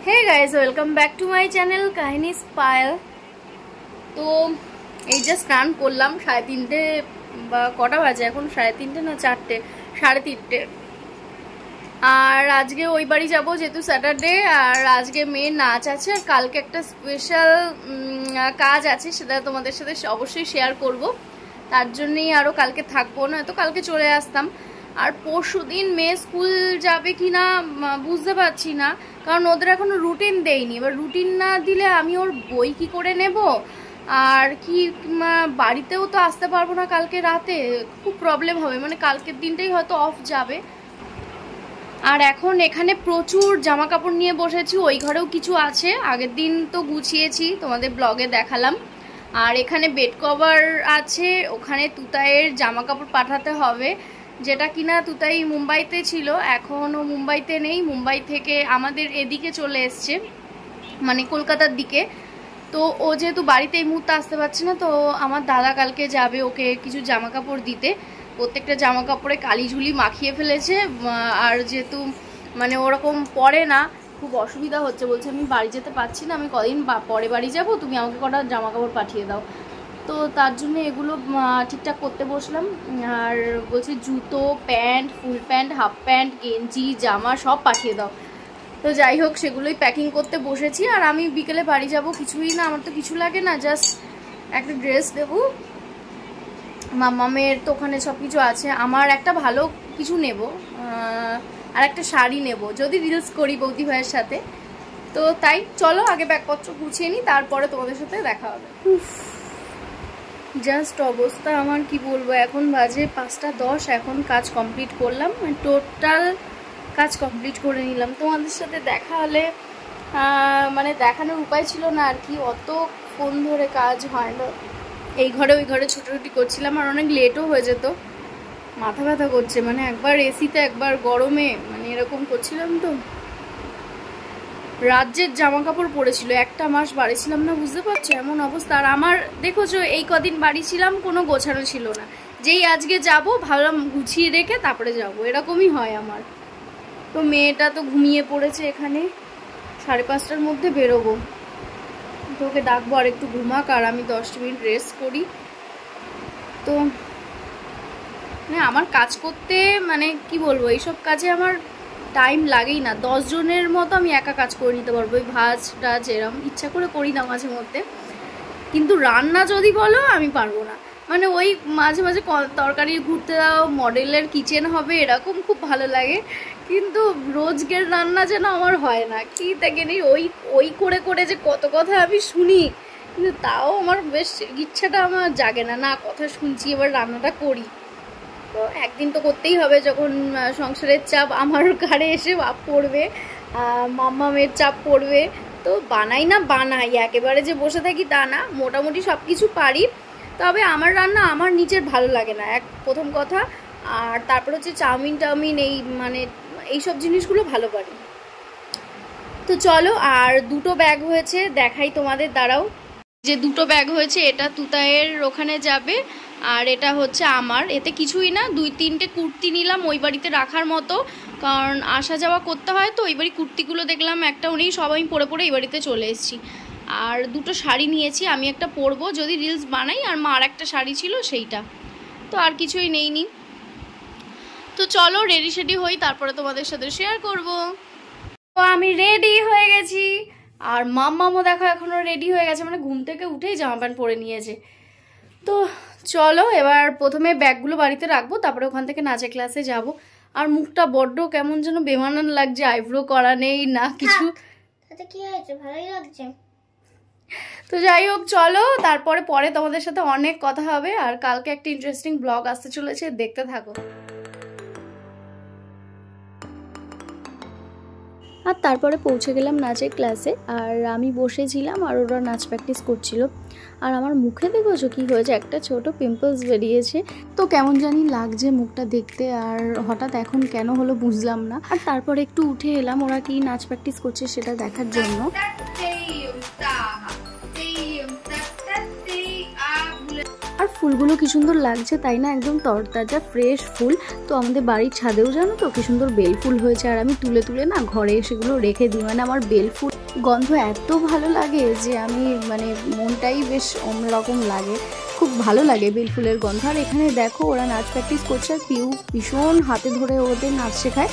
Hey guys welcome back to my channel কাহিনী স্পাইল। তো এই যে স্নান করলাম 3:30 বা কটা বাজে এখন, 3:30 না 4টে, 3:30। আর আজকে ওই বাড়ি যাবো যেহেতু স্যাটারডে, আর আজকে মেয়ের নাচ আছে, আর কালকে একটা স্পেশাল কাজ আছে, সেটা তোমাদের সাথে অবশ্যই শেয়ার করব। তার জন্যই আরও কালকে থাকবো, না তো কালকে চলে আসতাম। আর পরশুদিন মেয়ে স্কুল যাবে কি না বুঝতে পারছি না, কারণ ওদের এখনো রুটিন দেয়নি। এবার রুটিন না দিলে আমি ওর বই কি করে নেব, আর কি বাড়িতেও তো আসতে পারবো না কালকে রাতে, খুব প্রবলেম হবে। মানে কালকের দিনটাই হয়তো অফ যাবে। আর এখন এখানে প্রচুর জামা কাপড় নিয়ে বসেছি, ওই ঘরেও কিছু আছে, আগের দিন তো গুছিয়েছি, তোমাদের ব্লগে দেখালাম। আর এখানে বেড কভার আছে, ওখানে তুতাইয়ের জামা কাপড় পাঠাতে হবে, যেটা কিনা তুতাই মুম্বাইতে ছিল, এখন ও মুম্বাইতে নেই, মুম্বাই থেকে আমাদের এদিকে চলে এসছে, মানে কলকাতার দিকে। তো ও যেহেতু বাড়িতে এই মুহূর্তে আসতে পারছে না, তো আমার দাদা কালকে যাবে ওকে কিছু জামা কাপড় দিতে। প্রত্যেকটা জামা কাপড়ে কালি ঝুলি মাখিয়ে ফেলেছে, আর যেহেতু মানে ওরকম পরে না, খুব অসুবিধা হচ্ছে, বলছে আমি বাড়ি যেতে পারছি না, আমি কদিন পরে বাড়ি যাব, তুমি আমাকে কটা জামা কাপড় পাঠিয়ে দাও। তো তার জন্য এগুলো ঠিকঠাক করতে বসলাম। আর বলছি জুতো, pant, full pant, half pant, গেঞ্জি, জামা সব পাঠিয়ে দাও। তো যাই হোক, সেগুলোই প্যাকিং করতে বসেছি। আর আমি বিকেলে বাড়ি যাব, কিছুই না, আমার তো কিছু লাগে না, জাস্ট একটা ড্রেস দেবো, মামামের তো ওখানে সব কিছু আছে, আমার একটা ভালো কিছু নেব, আর একটা শাড়ি নেব, যদি রিলস করি বৌদি ভাইয়ের সাথে। তো তাই চলো আগে ব্যাগপত্র গুছিয়ে নিই, তারপরে তোমাদের সাথে দেখা হবে। জাস্ট অবস্থা আমার কি বলবো, এখন বাজে 5:10, এখন কাজ কমপ্লিট করলাম, টোটাল কাজ কমপ্লিট করে নিলাম। তোমাদের সাথে দেখা হলে মানে দেখানোর উপায় ছিল না আর কি, অত ফোন ধরে কাজ হয় না, এই ঘরে ওই ঘরে ছুটোছুটি করছিলাম, আর অনেক লেটও হয়ে যেত, মাথা ব্যথা করছে, মানে একবার এসিতে একবার গরমে, মানে এরকম করছিলাম। তো রাজ্যের জামা কাপড় পরেছিল, একটা মাস বাড়ি ছিলাম না, বুঝতে পারছো এমন অবস্থা। আর আমার দেখোছো এই কদিন বাড়ি ছিলাম কোনো গোছানো ছিল না, যেই আজকে যাব ভাবলাম গুছিয়ে রেখে তারপরে যাব, এরকমই হয় আমার। তো মেয়েটা তো ঘুমিয়ে পড়েছে, এখানে 5:30টার মধ্যে বেরোবো, তো ওকে ডাকবো আর একটু ঘুমাক, আর আমি 10 মিনিট রেস্ট করি। তো মানে আমার কাজ করতে, মানে কি বলবো, এইসব কাজে আমার টাইম লাগেই না, 10 জনের মতো আমি একা কাজ করে নিতে পারবো, ওই ভাজ টাজ এরম ইচ্ছা করে করি না মাঝে মধ্যে, কিন্তু রান্না যদি বলো আমি পারবো না। মানে ওই মাঝে মাঝে তরকারি ঘুরতে দাও, মডেলের কিচেন হবে, এরকম খুব ভালো লাগে, কিন্তু রোজকের রান্না যেন আমার হয় না, কি থেকে নেই, ওই করে করে যে কত কথা আমি শুনি, কিন্তু তাও আমার বেশ ইচ্ছাটা আমার জাগে না, না কথা শুনছি এবার রান্নাটা করি। তো একদিন তো করতেই হবে, যখন সংসারের চাপ আমার ঘাড়ে এসে পড়বে, মাম্মামের চাপ পড়বে, তো বানাই না বানাই, একেবারে যে বসে থাকি তা না, মোটামুটি সব কিছু পারি, তবে আমার রান্না আমার নিজের ভালো লাগে না, প্রথম কথা। আর তারপর হচ্ছে চাউমিন টাউমিন, এই মানে এইসব জিনিসগুলো ভালো পারি। তো চলো, আর 2টো ব্যাগ হয়েছে দেখাই তোমাদের, দাঁড়াও, যে 2টো ব্যাগ হয়েছে, এটা তুতাইয়ের ওখানে যাবে, আর এটা হচ্ছে আমার, এতে কিছুই না, 2-3টে কুর্তি নিলাম ওই বাড়িতে রাখার মতো, কারণ আসা যাওয়া করতে হয়, তো ওই বাড়ি কুর্তিগুলো দেখলাম একটাও নেই, সব আমি পরে পরে এই বাড়িতে চলে এসেছি। আর 2টো শাড়ি নিয়েছি, আমি একটা পরবো যদি রিলস বানাই, আর মার একটা শাড়ি ছিল সেইটা, তো আর কিছুই নেইনি। তো চলো রেডি শেডি হই, তারপরে তোমাদের সাথে শেয়ার করব। তো আমি রেডি হয়ে গেছি, আর মাম্মামও দেখো এখনও রেডি হয়ে গেছে, মানে ঘুম থেকে উঠেই জামা প্যান্ট পরে নিয়েছে। তো চলো এবার প্রথমে ব্যাগগুলো বাড়িতে রাখবো, তারপরে ওখান থেকে নাচের ক্লাসে যাব। আর মুখটা বড্ড কেমন যেন বেমানান লাগছে, আইব্রো করা নেই না কিছু, কি হয়েছে, ভালোই লাগছে। তো যাই হোক চলো, তারপরে পরে তোমাদের সাথে অনেক কথা হবে, আর কালকে একটা ইন্টারেস্টিং ব্লগ আসতে চলেছে, দেখতে থাকো। আর তারপরে পৌঁছে গেলাম নাচের ক্লাসে, আর আমি বসেছিলাম, আর ওরা নাচ প্র্যাকটিস করছিল। আর আমার মুখে দেখেছো কি হয়েছে, একটা ছোট পিম্পলস বেরিয়েছে, তো কেমন জানি লাগছে মুখটা দেখতে, আর হঠাৎ এখন কেন হলো বুঝলাম না। আর তারপরে একটু উঠে এলাম ওরা কি নাচ প্র্যাকটিস করছে সেটা দেখার জন্য। আর ফুলগুলো কি সুন্দর লাগছে তাই না, একদম তরতাজা ফ্রেশ ফুল। তো আমাদের বাড়ির ছাদেও জানো তো কি সুন্দর বেল ফুল হয়েছে, আর আমি তুলে তুলে না ঘরে সেগুলো রেখে দিই। মানে আমার বেল ফুল গন্ধ এত ভালো লাগে যে আমি মানে মনটাই বেশ অন্যরকম লাগে, খুব ভালো লাগে বেল ফুলের গন্ধ। আর এখানে দেখো ওরা নাচ প্র্যাকটিস করছে, আর পিউ ভীষণ হাতে ধরে ওদের নাচ শেখায়।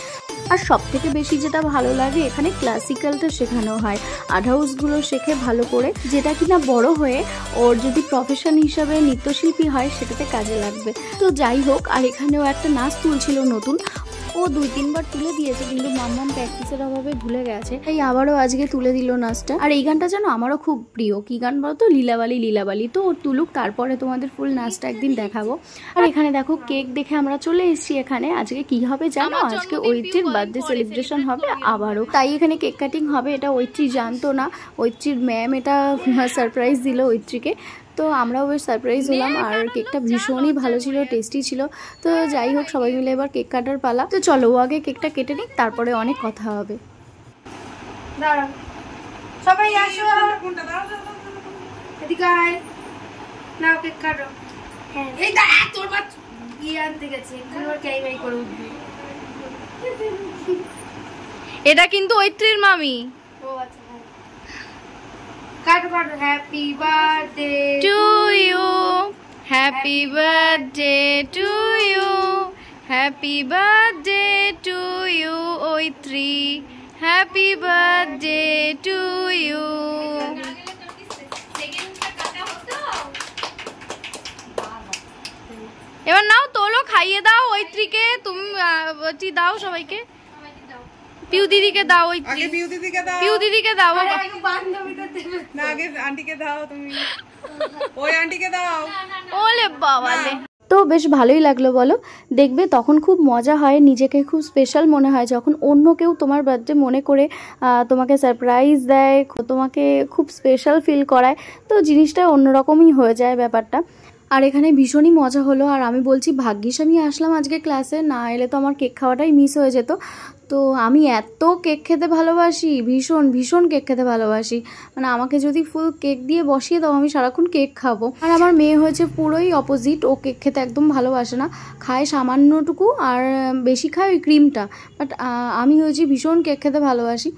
আর সব থেকে বেশি যেটা ভালো লাগে এখানে ক্লাসিক্যালটা শেখানো হয়, আর্ট হাউসগুলো শেখে ভালো করে, যেটা কিনা বড় হয়ে ওর যদি প্রফেশন হিসাবে নৃত্যশিল্পী হয় সেটাতে কাজে লাগবে। তো যাই হোক, আর এখানেও একটা নাচ তুলছিল নতুন, ও 2-3 বার তুলে দিয়েছে কিন্তু মাম্মাম প্র্যাকটিসের অভাবে ভুলে গেছে, তাই আবারও আজকে তুলে দিল নাচটা। আর এই গানটা যেন আমারও খুব প্রিয়, কি গান বলতো, লীলাবালি লীলাবালি। তো ওর তুলুক, তারপরে তোমাদের ফুল নাচটা একদিন দেখাবো। আর এখানে দেখো কেক দেখে আমরা চলে এসেছি এখানে। আজকে কি হবে জানো, আজকে ঐত্রীর বার্থডে সেলিব্রেশন হবে আবারও, তাই এখানে কেক কাটিং হবে। এটা ঐত্রী জানতো না, ঐত্রীর ম্যাম এটা সারপ্রাইজ দিল ঐত্রীকে, তো আমরাও বেশ সারপ্রাইজ হলাম। আর কেকটা ভীষণই ভালো ছিল, টেস্টি ছিল। তো যাই হোক, সবাই মিলে এবার কেক কাটার পালা। তো চলো ও আগে কেকটা কেটে নিক, তারপরে অনেক কথা হবে। দাঁড়াও সবাই আসো, এদিকে আয়, নাও কেক কাটো। হ্যাঁ এই দাঁড়া, তোর মা ইয়ে আনতে গেছে, তোর ক্যাইমাই করে উঠবি। এটা কিন্তু ঐত্রীর মামি। ও আচ্ছা, হ্যাঁ কাটো কাটো। Happy birthday to you, happy birthday to you, happy birthday to you Oitri, happy birthday to you. এবার নাও তোলো, খাইয়ে দাও ঐত্রীকে, তুমি দাও সবাইকে, পিউ দিদিকে দাও, আগে পিউ দিদিকে দাও, পিউ দিদিকে দাও, বান্ধবীদের দেবে না আগে আন্টিকে দাও, তুমি ওই আন্টিকে দাও। ওলে বাবালে। তো বেশ ভালোই লাগলো বলো, দেখবে তখন খুব মজা হয়, নিজেকে খুব স্পেশাল মনে হয় যখন অন্য কেউ তোমার বার্থডে মনে করে তোমাকে সারপ্রাইজ দেয়, তোমাকে খুব স্পেশাল ফিল করায়। তো জিনিসটা অন্যরকমই হয়ে যায় ব্যাপারটা। আর এখানে ভীষণই মজা হলো। আর আমি বলছি ভাগ্যিস আমি আসলাম আজকে ক্লাসে, না এলে তো আমার কেক খাওয়াটাই মিস হয়ে যেত। তো আমি এত কেক খেতে ভালোবাসি, ভীষণ ভীষণ কেক খেতে ভালোবাসি, মানে আমাকে যদি ফুল কেক দিয়ে বসিয়ে দাও আমি সারাক্ষণ কেক খাবো। আর আমার মেয়ে হয়েছে পুরোই অপোজিট, ও কেক খেতে একদম ভালোবাসে না, খায় সামান্যটুকু আর বেশি খায় ওই ক্রিমটা। বাট আমি হয়েছি ভীষণ কেক খেতে ভালোবাসি।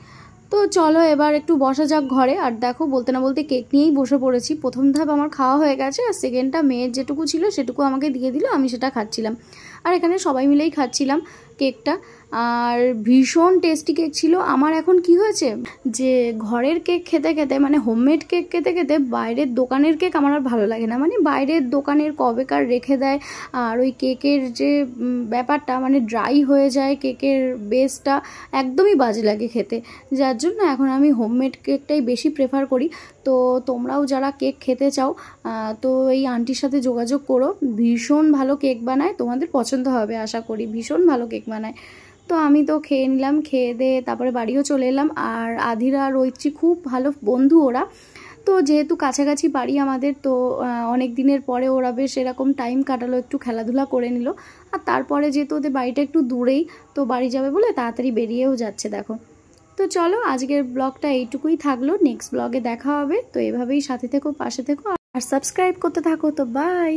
তো চলো এবার একটু বসা যাক ঘরে। আর দেখো বলতে না বলতে কেক নিয়েই বসে পড়েছি। প্রথম ধাপ আমার খাওয়া হয়ে গেছে, আর সেকেন্ডটা মেয়ের যেটুকু ছিল সেটুকু আমাকে দিয়ে দিল, আমি সেটা খাচ্ছিলাম। আর এখানে সবাই মিলেই খাচ্ছিলাম কেকটা, আর ভীষণ টেস্টি কেক ছিল। আমার এখন কি হয়েছে যে ঘরের কেক খেতে খেতে, মানে হোমমেড কেক খেতে খেতে বাইরের দোকানের কেক আমার আর ভালো লাগে না। মানে বাইরের দোকানের কবেকার রেখে দেয়, আর ওই কেকের যে ব্যাপারটা মানে ড্রাই হয়ে যায়, কেকের বেসটা একদমই বাজে লাগে খেতে, যার জন্য এখন আমি হোমমেড কেকটাই বেশি প্রেফার করি। তো তোমরাও যারা কেক খেতে চাও তো এই আন্টির সাথে যোগাযোগ করো, ভীষণ ভালো কেক বানায়, তোমাদের পছন্দ হবে আশা করি, ভীষণ ভালো কেক বানায়। তো আমি তো খেয়ে নিলাম, খেয়ে দিয়ে তারপরে বাড়িও চলে এলাম। আর আধিরা আর ঐত্রী খুব ভালো বন্ধু ওরা, তো যেহেতু কাছাকাছি বাড়ি আমাদের, তো অনেক দিনের পরে ওরা বেশ এরকম টাইম কাটালো, একটু খেলাধুলা করে নিল। আর তারপরে যেহেতু ওদের বাড়িটা একটু দূরেই, তো বাড়ি যাবে বলে তাড়াতাড়ি বেরিয়েও যাচ্ছে দেখো। তো চলো আজকের ব্লগটা এইটুকুই থাকলো, নেক্সট ব্লগে দেখা হবে। তো এভাবেই সাথে থেকো, পাশে থেকো, আর সাবস্ক্রাইব করতে থাকো। তো বাই।